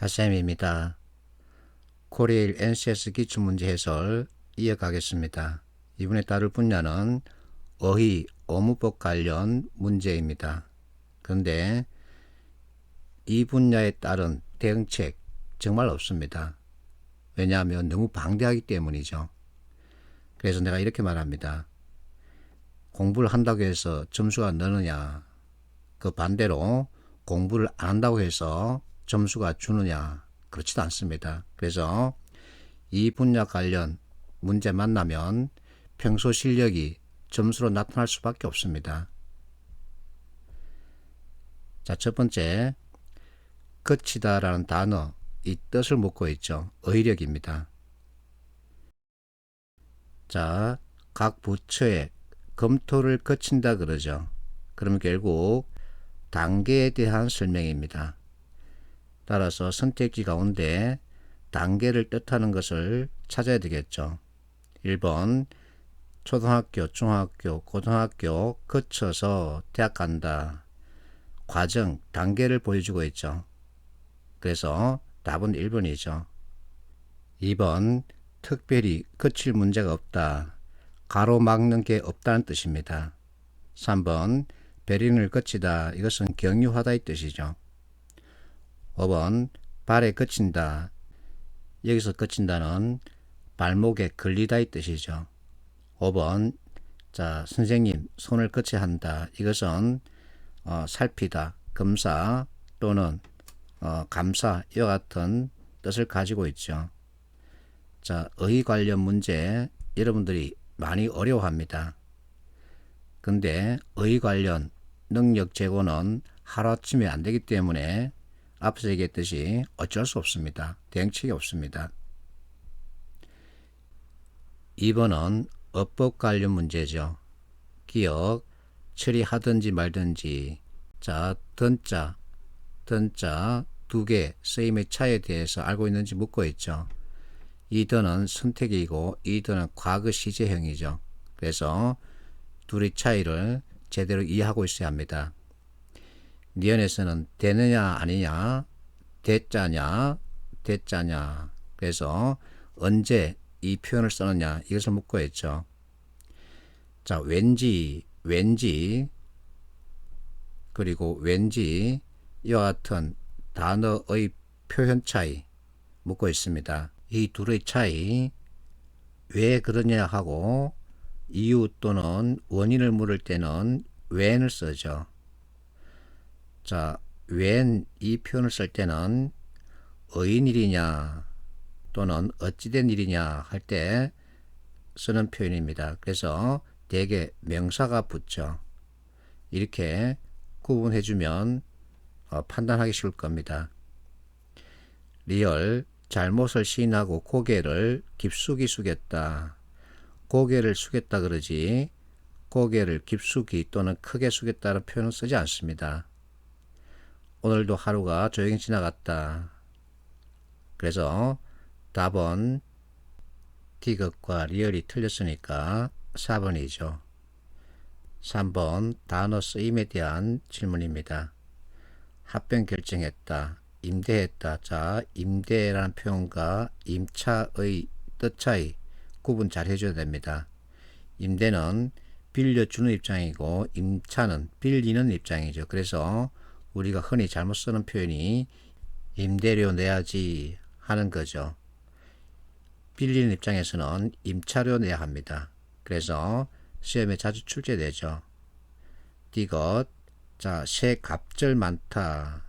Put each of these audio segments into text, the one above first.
하쌤입니다. 코레일 NCS 기출문제 해설 이어가겠습니다. 이번에 다룰 분야는 어휘, 어무법 관련 문제입니다. 그런데 이 분야에 따른 대응책 정말 없습니다. 왜냐하면 너무 방대하기 때문이죠. 그래서 내가 이렇게 말합니다. 공부를 한다고 해서 점수가 느느냐, 그 반대로 공부를 안 한다고 해서 점수가 주느냐, 그렇지도 않습니다. 그래서 이 분야 관련 문제 만나면 평소 실력이 점수로 나타날 수밖에 없습니다. 자, 첫 번째, 거치다 라는 단어, 이 뜻을 묻고 있죠. 어휘력입니다. 자, 각 부처의 검토를 거친다 그러죠. 그러면 결국 단계에 대한 설명입니다. 따라서 선택지 가운데 단계를 뜻하는 것을 찾아야 되겠죠. 1번 초등학교, 중학교, 고등학교 거쳐서 대학 간다. 과정, 단계를 보여주고 있죠. 그래서 답은 1번이죠. 2번 특별히 거칠 문제가 없다. 가로막는 게 없다는 뜻입니다. 3번 베린을 거치다. 이것은 경유하다의 뜻이죠. 5번 발에 거친다. 여기서 거친다는 발목에 걸리다의 뜻이죠. 5번 자 선생님 손을 거쳐야 한다. 이것은 살피다, 검사 또는 감사 이와 같은 뜻을 가지고 있죠. 자, 어휘 관련 문제 여러분들이 많이 어려워합니다. 근데 어휘 관련 능력 제고는 하루아침에 안 되기 때문에 앞서 얘기했듯이 어쩔 수 없습니다. 대응책이 없습니다. 2번은 어법 관련 문제죠. 기억, 처리하든지 말든지. 자, 든자 두 개 쓰임의 차이에 대해서 알고 있는지 묻고 있죠. 이 더는 선택이고 이 더는 과거 시제형이죠. 그래서 둘의 차이를 제대로 이해하고 있어야 합니다. 니언에서는 되느냐 아니냐, 대자냐, 대자냐. 그래서 언제 이 표현을 쓰느냐 이것을 묻고 있죠. 자, 왠지 그리고 왠지 이와 같은 단어의 표현 차이 묻고 있습니다. 이 둘의 차이 왜 그러냐 하고 이유 또는 원인을 물을 때는 when을 쓰죠. 자, when 이 표현을 쓸 때는 어인일이냐 또는 어찌된 일이냐 할 때 쓰는 표현입니다. 그래서 대개 명사가 붙죠. 이렇게 구분해주면 판단하기 쉬울 겁니다. 리얼 잘못을 시인하고 고개를 깊숙이 숙였다. 고개를 숙였다 그러지 고개를 깊숙이 또는 크게 숙였다는 표현은 쓰지 않습니다. 오늘도 하루가 조용히 지나갔다. 그래서 답은 디귿과 리얼이 틀렸으니까 4번이죠. 3번 단어 쓰임에 대한 질문입니다. 합병 결정했다. 임대했다. 자, 임대라는 표현과 임차의 뜻 차이 구분 잘 해줘야 됩니다. 임대는 빌려주는 입장이고 임차는 빌리는 입장이죠. 그래서 우리가 흔히 잘못 쓰는 표현이 임대료 내야지 하는 거죠. 빌리는 입장에서는 임차료 내야 합니다. 그래서 시험에 자주 출제되죠. 디귿 자, 새 갑절 많다.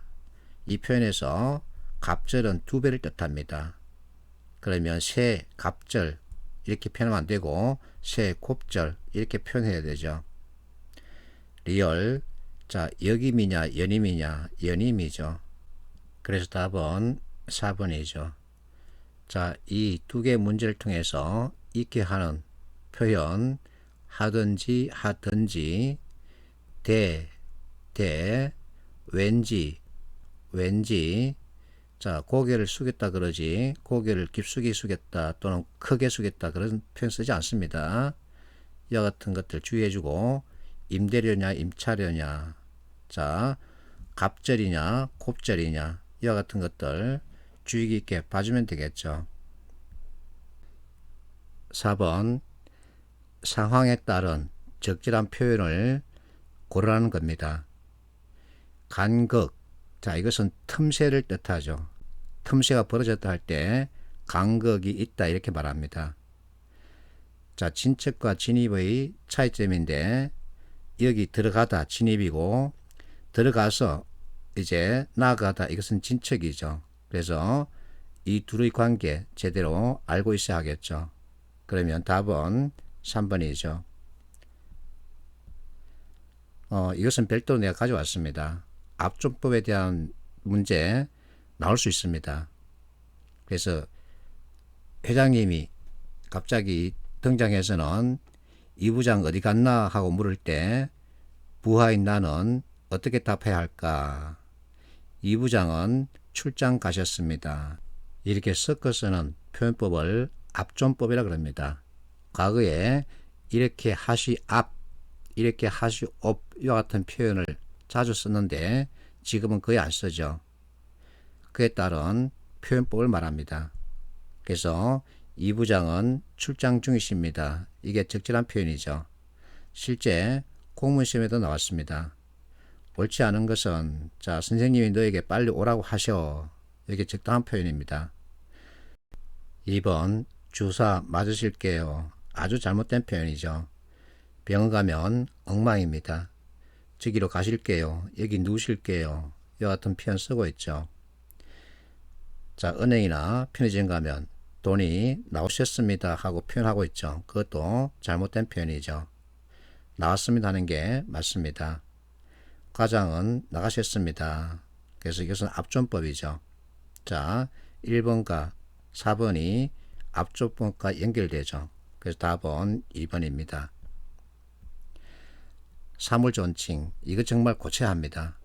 이 표현에서 갑절은 2배를 뜻합니다. 그러면 새 갑절 이렇게 표현하면 안 되고 새 곱절 이렇게 표현해야 되죠. 리얼 자, 역임이냐 연임이냐 연임이죠. 그래서 답은 4번이죠. 자, 이 두 개 문제를 통해서 있게 하는 표현 하든지 하든지 왠지 자, 고개를 숙였다 그러지 고개를 깊숙이 숙였다 또는 크게 숙였다 그런 표현 쓰지 않습니다. 이와 같은 것들 주의해주고 임대료냐 임차료냐 자 갑절이냐 곱절이냐 이와 같은 것들 주의 깊게 봐주면 되겠죠. 4번 상황에 따른 적절한 표현을 고르라는 겁니다. 간극, 자 이것은 틈새를 뜻하죠. 틈새가 벌어졌다 할 때 간극이 있다 이렇게 말합니다. 자 진척과 진입의 차이점인데 여기 들어가다 진입이고 들어가서 이제 나아가다 이것은 진척이죠. 그래서 이 둘의 관계 제대로 알고 있어야 하겠죠. 그러면 답은 3번이죠. 이것은 별도로 내가 가져왔습니다. 압존법에 대한 문제 나올 수 있습니다. 그래서 회장님이 갑자기 등장해서는 이 부장 어디 갔나 하고 물을 때 부하인 나는 어떻게 답해야 할까? 이 부장은 출장 가셨습니다. 이렇게 섞어서는 표현법을 압존법이라 그럽니다. 과거에 이렇게 하시압, 이렇게 하시옵 이와 같은 표현을 자주 썼는데 지금은 거의 안 쓰죠. 그에 따른 표현법을 말합니다. 그래서 이 부장은 출장 중이십니다. 이게 적절한 표현이죠. 실제 공무시험에도 나왔습니다. 옳지 않은 것은 자 선생님이 너에게 빨리 오라고 하셔. 이게 적당한 표현입니다. 2번 주사 맞으실게요. 아주 잘못된 표현이죠. 병원 가면 엉망입니다. 저기로 가실게요. 여기 누우실게요. 이와 같은 표현 쓰고 있죠. 자 은행이나 편의점 가면 돈이 나오셨습니다 하고 표현하고 있죠. 그것도 잘못된 표현이죠. 나왔습니다 하는 게 맞습니다. 과장은 나가셨습니다. 그래서 이것은 압존법이죠. 자 1번과 4번이 압존법과 연결되죠. 그래서 답은 2번입니다. 사물존칭, 이거 정말 고쳐야 합니다.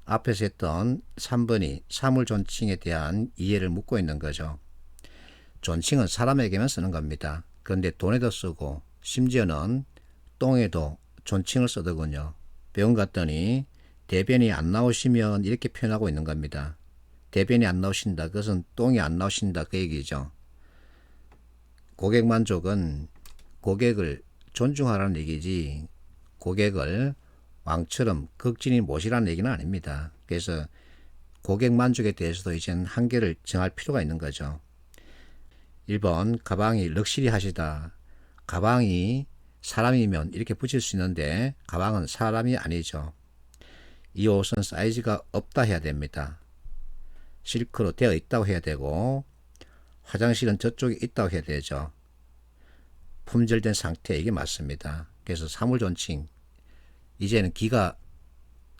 앞에서 했던 3번이 사물존칭에 대한 이해를 묻고 있는 거죠. 존칭은 사람에게만 쓰는 겁니다. 그런데 돈에도 쓰고 심지어는 똥에도 존칭을 쓰더군요. 병원 갔더니 대변이 안 나오시면 이렇게 표현하고 있는 겁니다. 대변이 안 나오신다. 그것은 똥이 안 나오신다. 그 얘기죠. 고객 만족은 고객을 존중하라는 얘기지 고객을 왕처럼 극진히 모시라는 얘기는 아닙니다. 그래서 고객 만족에 대해서도 이제는 한계를 정할 필요가 있는 거죠. 1번 가방이 럭셔리하시다. 가방이 사람이면 이렇게 붙일 수 있는데 가방은 사람이 아니죠. 이 옷은 사이즈가 없다 해야 됩니다. 실크로 되어 있다고 해야 되고 화장실은 저쪽에 있다고 해야 되죠. 품절된 상태 이게 맞습니다. 그래서 사물존칭 이제는 기가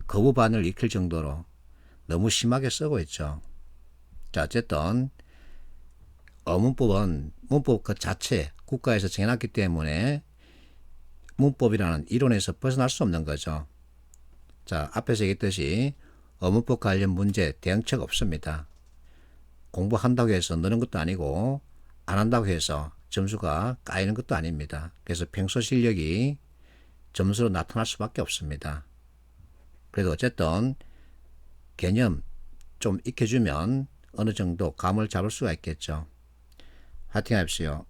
거부반을 일으킬 정도로 너무 심하게 쓰고 있죠. 자 어쨌든 어문법은 문법 그 자체 국가에서 정해놨기 때문에 문법이라는 이론에서 벗어날 수 없는 거죠. 자 앞에서 얘기했듯이 어문법 관련 문제 대응책 없습니다. 공부한다고 해서 느는 것도 아니고 안 한다고 해서 점수가 까이는 것도 아닙니다. 그래서 평소 실력이 점수로 나타날 수밖에 없습니다. 그래도 어쨌든 개념 좀 익혀주면 어느 정도 감을 잡을 수가 있겠죠. 화이팅 하십시오.